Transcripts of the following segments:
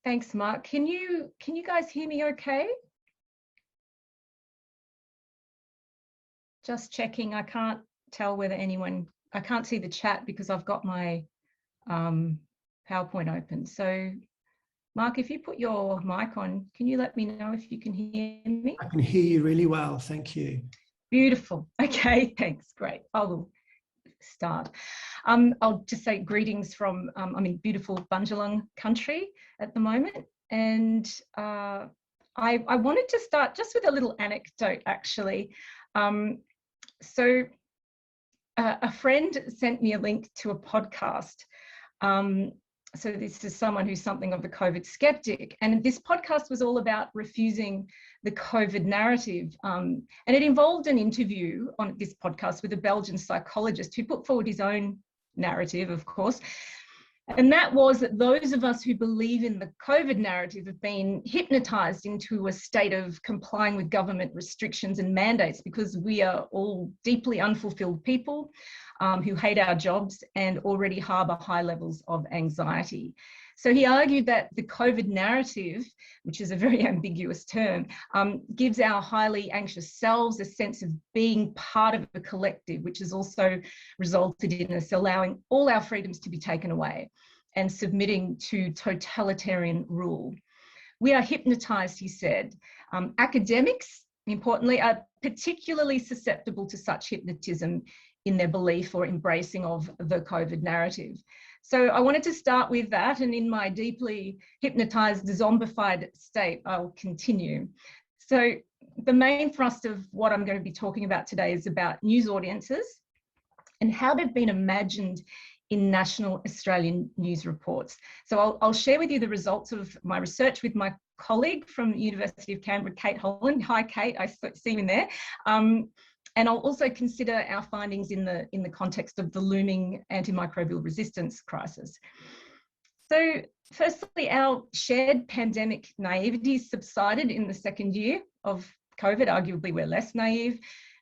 Thanks, Mark. Can you guys hear me okay? Just checking. I can't tell whether I can't see the chat because I've got my PowerPoint open. So Mark, if you put your mic on, can you let me know if you can hear me? I can hear you really well, thank you. Beautiful. Okay, thanks. Great. I will start. I'll just say greetings from, I'm in beautiful Bundjalung country at the moment. And I wanted to start just with a little anecdote, actually. So a friend sent me a link to a podcast. So this is someone who's something of a COVID skeptic. And this podcast was all about refusing the COVID narrative. And it involved an interview on this podcast with a Belgian psychologist who put forward his own narrative, of course. And that was that those of us who believe in the COVID narrative have been hypnotized into a state of complying with government restrictions and mandates because we are all deeply unfulfilled people who hate our jobs and already harbour high levels of anxiety. So he argued that the COVID narrative, which is a very ambiguous term, gives our highly anxious selves a sense of being part of a collective, which has also resulted in us allowing all our freedoms to be taken away and submitting to totalitarian rule. We are hypnotised, he said. Academics, importantly, are particularly susceptible to such hypnotism in their belief or embracing of the COVID narrative. So I wanted to start with that, and in my deeply hypnotised, zombified state, I'll continue. So the main thrust of what I'm going to be talking about today is about news audiences and how they've been imagined in national Australian news reports. So I'll share with you the results of my research with my colleague from the University of Canberra, Kate Holland. Hi, Kate, I see you in there. And I'll also consider our findings in the context of the looming antimicrobial resistance crisis. So firstly, our shared pandemic naivety subsided in the second year of COVID. Arguably, we're less naive.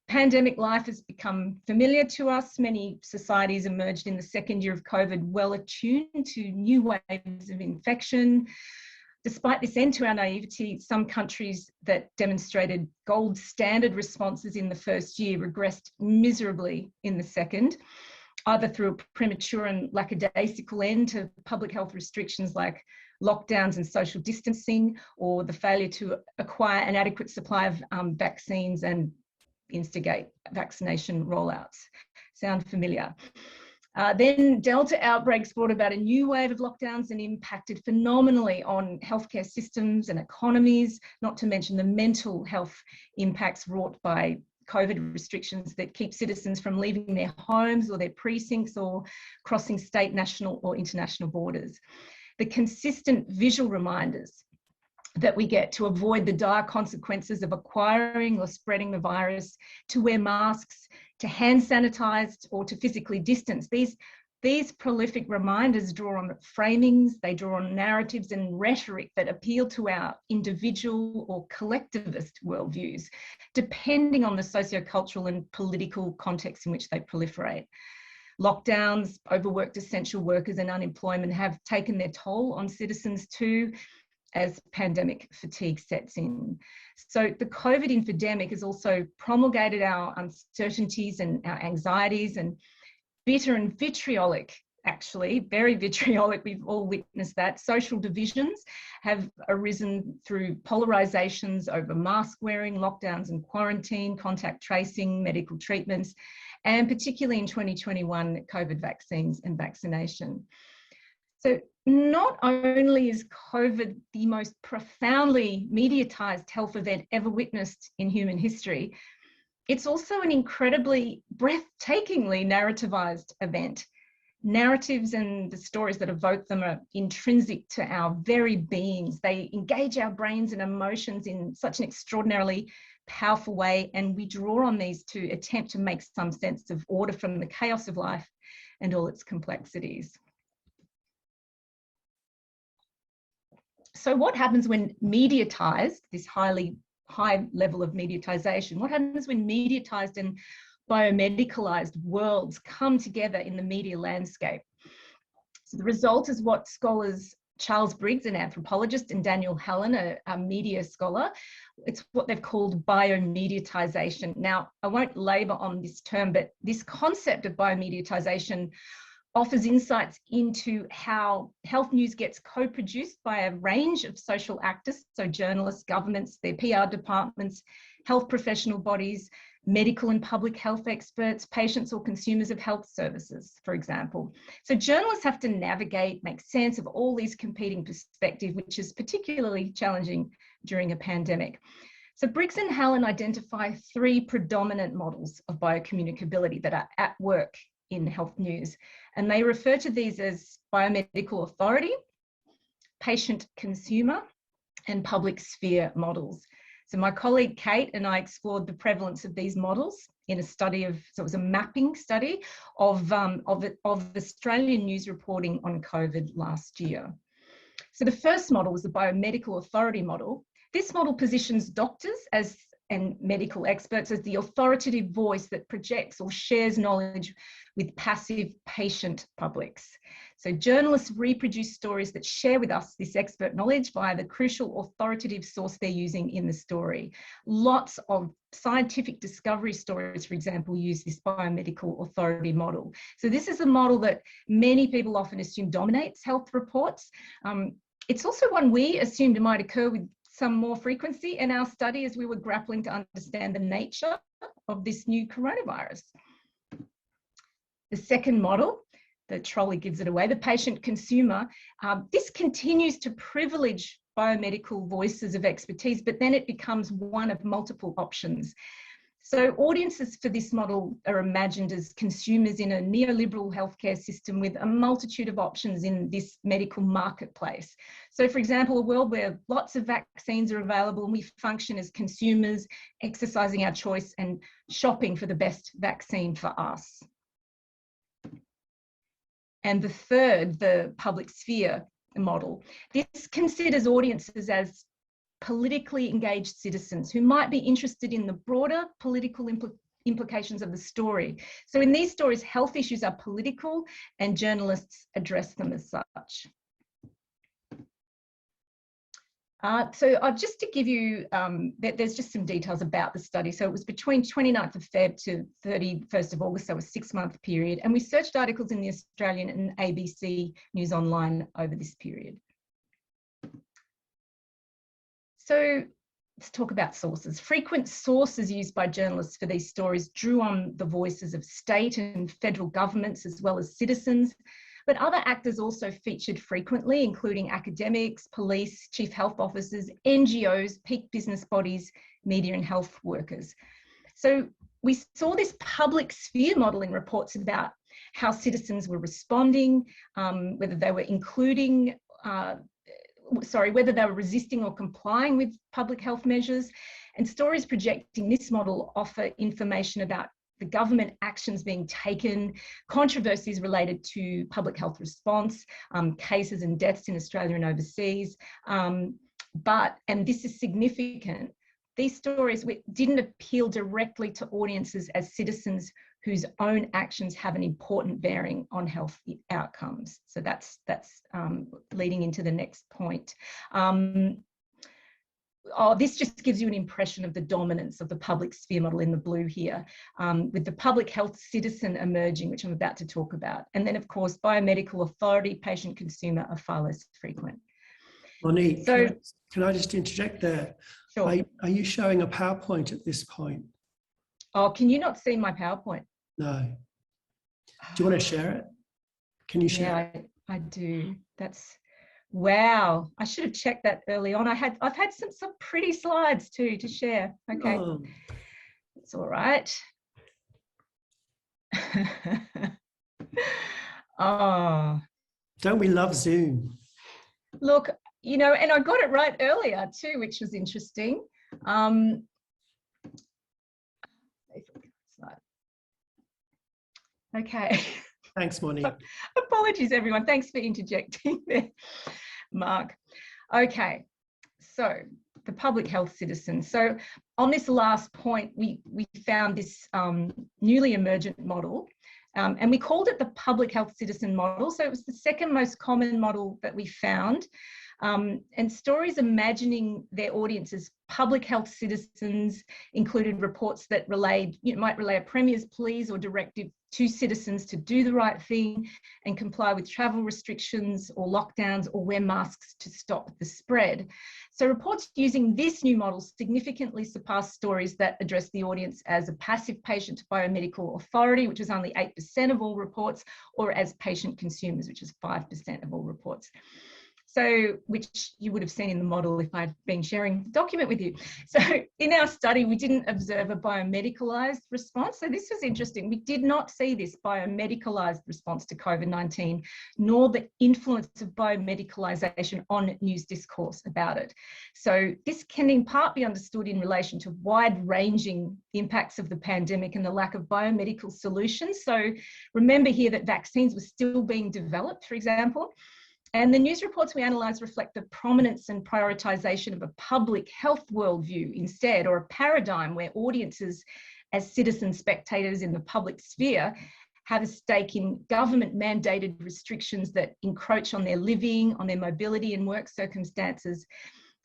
Pandemic life has become familiar to us. Many societies emerged in the second year of COVID well attuned to new waves of infection. Despite this end to our naivety, some countries that demonstrated gold standard responses in the first year regressed miserably in the second, either through a premature and lackadaisical end to public health restrictions like lockdowns and social distancing, or the failure to acquire an adequate supply of vaccines and instigate vaccination rollouts. Sound familiar? Then Delta outbreaks brought about a new wave of lockdowns and impacted phenomenally on healthcare systems and economies, not to mention the mental health impacts wrought by COVID restrictions that keep citizens from leaving their homes or their precincts or crossing state, national or international borders. The consistent visual reminders that we get to avoid the dire consequences of acquiring or spreading the virus, to wear masks, to hand sanitize or to physically distance. These prolific reminders draw on framings, they draw on narratives and rhetoric that appeal to our individual or collectivist worldviews, depending on the sociocultural and political context in which they proliferate. Lockdowns, overworked essential workers and unemployment have taken their toll on citizens too, as pandemic fatigue sets in. So the COVID infodemic has also promulgated our uncertainties and our anxieties, and bitter and vitriolic, actually, very vitriolic, we've all witnessed that. Social divisions have arisen through polarizations over mask wearing, lockdowns and quarantine, contact tracing, medical treatments, and particularly in 2021, COVID vaccines and vaccination. So not only is COVID the most profoundly mediatised health event ever witnessed in human history, it's also an incredibly breathtakingly narrativised event. Narratives and the stories that evoke them are intrinsic to our very beings. They engage our brains and emotions in such an extraordinarily powerful way, and we draw on these to attempt to make some sense of order from the chaos of life and all its complexities. So what happens when mediatised, this high level of mediatisation, what happens when mediatised and biomedicalised worlds come together in the media landscape? So the result is what scholars Charles Briggs, an anthropologist, and Daniel Hallen, a media scholar. It's what they've called biomediatisation. Now, I won't labour on this term, but this concept of biomediatisation offers insights into how health news gets co-produced by a range of social actors, so journalists, governments, their PR departments, health professional bodies, medical and public health experts, patients or consumers of health services, for example. So journalists have to navigate, make sense of all these competing perspectives, which is particularly challenging during a pandemic. So Briggs and Hallen identify three predominant models of biocommunicability that are at work in health news, and they refer to these as biomedical authority, patient consumer, and public sphere models. So my colleague Kate and I explored the prevalence of these models in a study of, so it was a mapping study of Australian news reporting on COVID last year. So the first model was the biomedical authority model. This model positions doctors and medical experts as the authoritative voice that projects or shares knowledge with passive patient publics. So journalists reproduce stories that share with us this expert knowledge via the crucial authoritative source they're using in the story. Lots of scientific discovery stories, for example, use this biomedical authority model. So this is a model that many people often assume dominates health reports. It's also one we assumed might occur with some more frequency in our study as we were grappling to understand the nature of this new coronavirus. The second model, the trolley gives it away, the patient consumer, this continues to privilege biomedical voices of expertise, but then it becomes one of multiple options. So audiences for this model are imagined as consumers in a neoliberal healthcare system with a multitude of options in this medical marketplace. So for example, a world where lots of vaccines are available and we function as consumers, exercising our choice and shopping for the best vaccine for us. And the third, the public sphere model, this considers audiences as politically engaged citizens who might be interested in the broader political implications of the story. So in these stories, health issues are political and journalists address them as such. So just to give you, there's just some details about the study. So it was between 29th of Feb to 31st of August, so a 6-month period. And we searched articles in the Australian and ABC News Online over this period. So let's talk about sources. Frequent sources used by journalists for these stories drew on the voices of state and federal governments as well as citizens, but other actors also featured frequently, including academics, police, chief health officers, NGOs, peak business bodies, media and health workers. So we saw this public sphere model in reports about how citizens were responding, whether they were whether they were resisting or complying with public health measures, and stories projecting this model offer information about the government actions being taken, controversies related to public health response, cases and deaths in Australia and overseas. But, and this is significant, these stories didn't appeal directly to audiences as citizens whose own actions have an important bearing on health outcomes. So that's leading into the next point. This just gives you an impression of the dominance of the public sphere model in the blue here, with the public health citizen emerging, which I'm about to talk about. And then of course, biomedical authority, patient consumer are far less frequent. Monique, So, can I just interject there? Sure. Are you showing a PowerPoint at this point? Oh, can you not see my PowerPoint? No. Do you want to share it? Can you share it? I do. That's, wow. I should have checked that early on. I've had some pretty slides too to share. Okay. Oh. It's all right. Oh. Don't we love Zoom? Look, you know, and I got it right earlier too, which was interesting. Okay. Thanks, Monique. Apologies, everyone. Thanks for interjecting there, Mark. Okay, so the public health citizen. So on this last point, we found this newly emergent model And we called it the public health citizen model. So it was the second most common model that we found. And stories imagining their audience as public health citizens included reports that might relay a premier's pleas or directive to citizens to do the right thing and comply with travel restrictions or lockdowns or wear masks to stop the spread. So reports using this new model significantly surpassed stories that address the audience as a passive patient to biomedical authority, which is only 8% of all reports, or as patient consumers, which is 5% of all reports. So, which you would have seen in the model if I'd been sharing the document with you. So in our study, we didn't observe a biomedicalised response. So this was interesting. We did not see this biomedicalised response to COVID-19, nor the influence of biomedicalisation on news discourse about it. So this can in part be understood in relation to wide-ranging impacts of the pandemic and the lack of biomedical solutions. So remember here that vaccines were still being developed, for example. And the news reports we analysed reflect the prominence and prioritisation of a public health worldview instead, or a paradigm where audiences as citizen spectators in the public sphere have a stake in government-mandated restrictions that encroach on their living, on their mobility and work circumstances,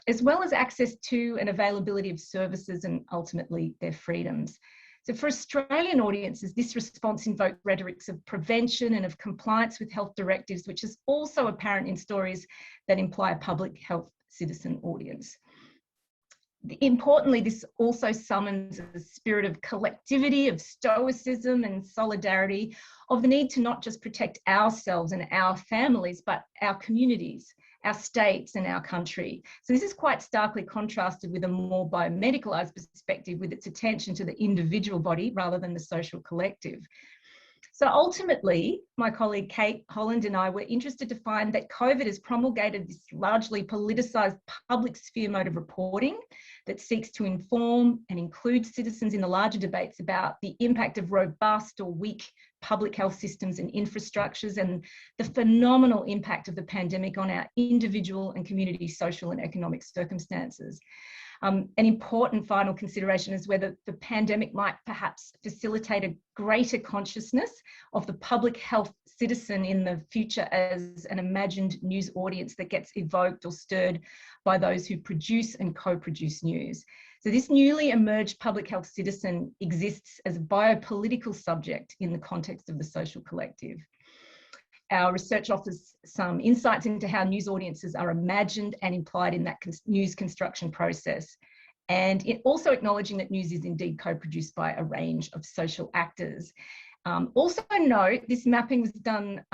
as well as access to and availability of services and ultimately their freedoms. So for Australian audiences, this response invoked rhetorics of prevention and of compliance with health directives, which is also apparent in stories that imply a public health citizen audience. Importantly, this also summons a spirit of collectivity, of stoicism and solidarity, of the need to not just protect ourselves and our families, but our communities, our states and our country. So this is quite starkly contrasted with a more biomedicalised perspective with its attention to the individual body rather than the social collective. So ultimately, my colleague Kate Holland and I were interested to find that COVID has promulgated this largely politicised public sphere mode of reporting that seeks to inform and include citizens in the larger debates about the impact of robust or weak public health systems and infrastructures and the phenomenal impact of the pandemic on our individual and community social and economic circumstances. An important final consideration is whether the pandemic might perhaps facilitate a greater consciousness of the public health citizen in the future as an imagined news audience that gets evoked or stirred by those who produce and co-produce news. So this newly emerged public health citizen exists as a biopolitical subject in the context of the social collective. Our research offers some insights into how news audiences are imagined and implied in that news construction process. And it also acknowledging that news is indeed co-produced by a range of social actors. Also note, this mapping was done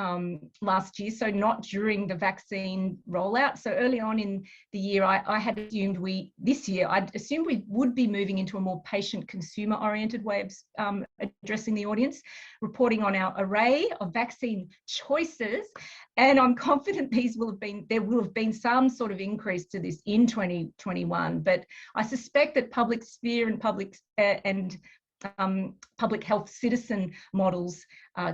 last year, so not during the vaccine rollout. So early on in the year, I had assumed I'd assumed we would be moving into a more patient consumer oriented way of addressing the audience, reporting on our array of vaccine choices. And I'm confident there will have been some sort of increase to this in 2021, but I suspect that public sphere and public health citizen models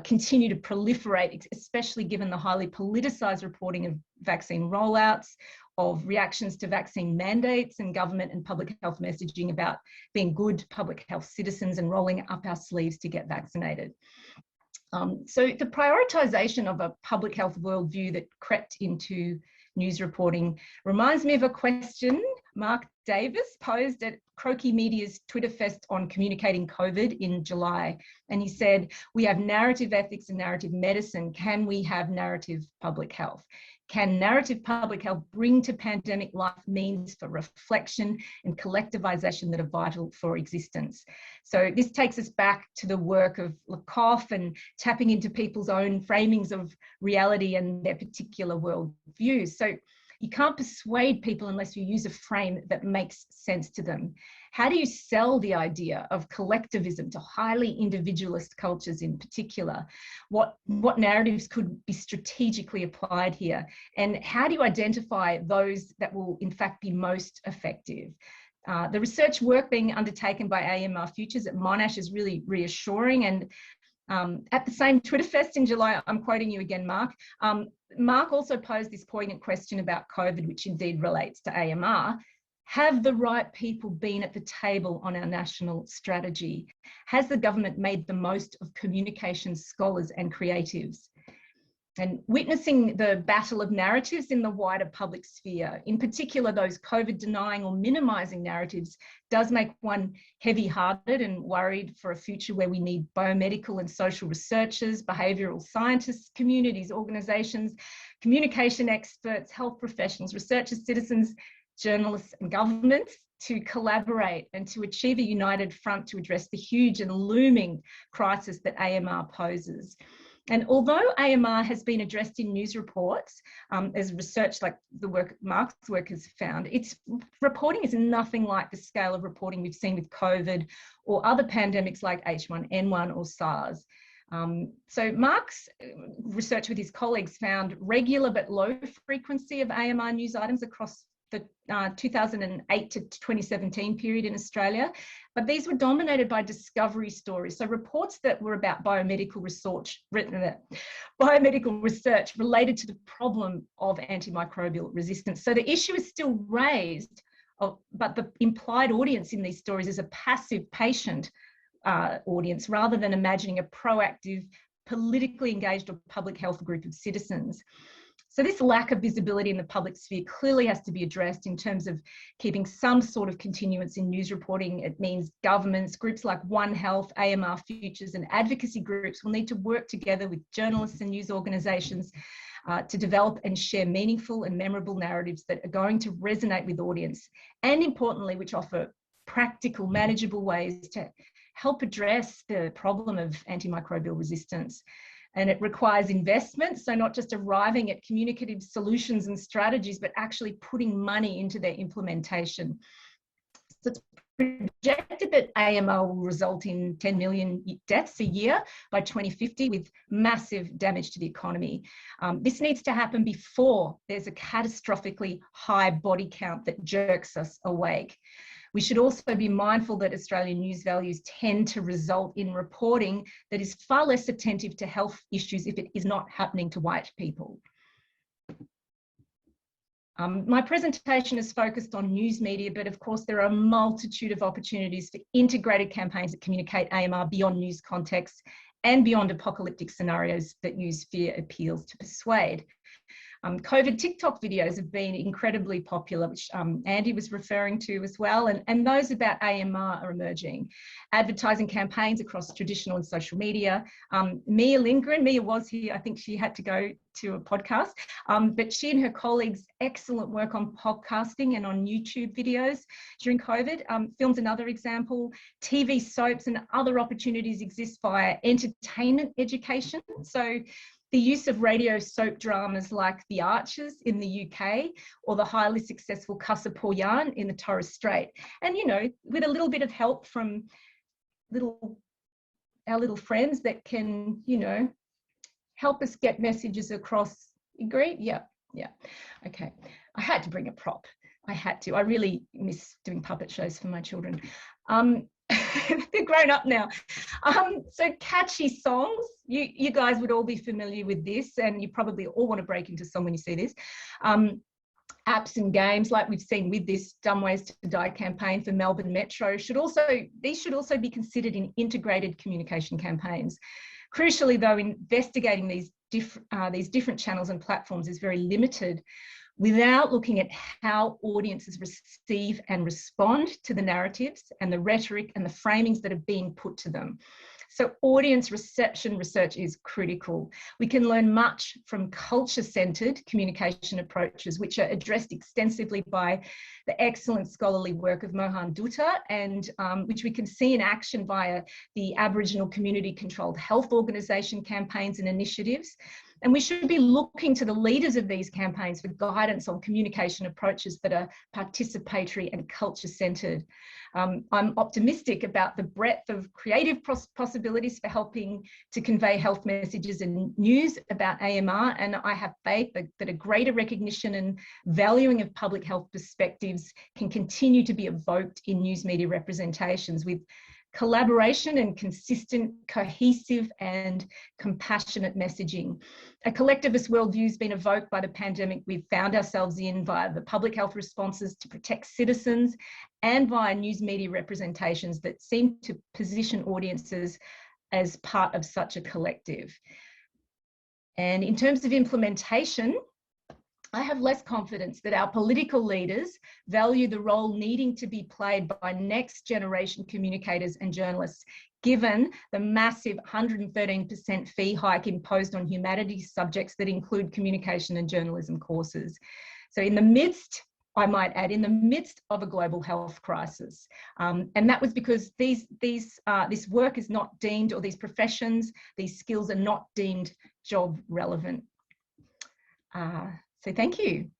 continue to proliferate, especially given the highly politicised reporting of vaccine rollouts, of reactions to vaccine mandates and government and public health messaging about being good public health citizens and rolling up our sleeves to get vaccinated. So the prioritisation of a public health worldview that crept into news reporting reminds me of a question Mark Davis posed at Croaky Media's Twitter Fest on communicating COVID in July. And he said, we have narrative ethics and narrative medicine. Can we have narrative public health? Can narrative public health bring to pandemic life means for reflection and collectivization that are vital for existence? So this takes us back to the work of Lakoff and tapping into people's own framings of reality and their particular worldviews. So you can't persuade people unless you use a frame that makes sense to them. How do you sell the idea of collectivism to highly individualist cultures in particular? What narratives could be strategically applied here? And how do you identify those that will in fact be most effective? The research work being undertaken by AMR Futures at Monash is really reassuring. And at the same Twitter Fest in July, I'm quoting you again, Mark, Mark also posed this poignant question about COVID, which indeed relates to AMR. Have the right people been at the table on our national strategy? Has the government made the most of communication scholars and creatives? And witnessing the battle of narratives in the wider public sphere, in particular those COVID denying or minimising narratives, does make one heavy-hearted and worried for a future where we need biomedical and social researchers, behavioural scientists, communities, organisations, communication experts, health professionals, researchers, citizens, journalists and governments to collaborate and to achieve a united front to address the huge and looming crisis that AMR poses. And although AMR has been addressed in news reports, as research like the work Mark's work has found, its reporting is nothing like the scale of reporting we've seen with COVID or other pandemics like H1N1 or SARS. So Mark's research with his colleagues found regular but low frequency of AMR news items across the 2008 to 2017 period in Australia, but these were dominated by discovery stories. So reports that were about biomedical research related to the problem of antimicrobial resistance. So the issue is still raised, but the implied audience in these stories is a passive patient audience rather than imagining a proactive, politically engaged or public health group of citizens. So this lack of visibility in the public sphere clearly has to be addressed in terms of keeping some sort of continuance in news reporting. It means governments, groups like One Health, AMR Futures and advocacy groups will need to work together with journalists and news organisations to develop and share meaningful and memorable narratives that are going to resonate with audience and importantly, which offer practical, manageable ways to help address the problem of antimicrobial resistance. And it requires investment, so not just arriving at communicative solutions and strategies, but actually putting money into their implementation. So it's projected that AMR will result in 10 million deaths a year by 2050 with massive damage to the economy. This needs to happen before there's a catastrophically high body count that jerks us awake. We should also be mindful that Australian news values tend to result in reporting that is far less attentive to health issues if it is not happening to white people. My presentation is focused on news media, but of course there are a multitude of opportunities for integrated campaigns that communicate AMR beyond news contexts and beyond apocalyptic scenarios that use fear appeals to persuade. COVID TikTok videos have been incredibly popular, which Andy was referring to as well, and those about AMR are emerging. Advertising campaigns across traditional and social media. Mia Lindgren, Mia was here, I think she had to go to a podcast, but she and her colleagues' excellent work on podcasting and on YouTube videos during COVID. Film's another example. TV soaps and other opportunities exist via entertainment education. So the use of radio soap dramas like The Archers in the UK or the highly successful Kasapur Yarn in the Torres Strait. And, you know, with a little bit of help from our little friends that can, you know, help us get messages across. Agree? Yeah. Okay. I had to bring a prop. I had to. I really miss doing puppet shows for my children. They're grown up now. So catchy songs. You guys would all be familiar with this, and you probably all want to break into song when you see this. Apps and games, like we've seen with this Dumb Ways to Die campaign for Melbourne Metro, should also be considered in integrated communication campaigns. Crucially, though, investigating these different channels and platforms is very limited without looking at how audiences receive and respond to the narratives and the rhetoric and the framings that are being put to them. So audience reception research is critical. We can learn much from culture-centred communication approaches, which are addressed extensively by the excellent scholarly work of Mohan Dutta, and which we can see in action via the Aboriginal Community-Controlled Health Organisation campaigns and initiatives. And we should be looking to the leaders of these campaigns for guidance on communication approaches that are participatory and culture-centred. I'm optimistic about the breadth of creative possibilities for helping to convey health messages and news about AMR, and I have faith that a greater recognition and valuing of public health perspectives can continue to be evoked in news media representations with collaboration and consistent, cohesive and compassionate messaging. A collectivist worldview has been evoked by the pandemic we've found ourselves in via the public health responses to protect citizens and via news media representations that seem to position audiences as part of such a collective. And in terms of implementation, I have less confidence that our political leaders value the role needing to be played by next generation communicators and journalists, given the massive 113% fee hike imposed on humanities subjects that include communication and journalism courses. So in the midst, I might add, in the midst of a global health crisis. And that was because this work is not deemed, or these professions, these skills are not deemed job relevant. So thank you.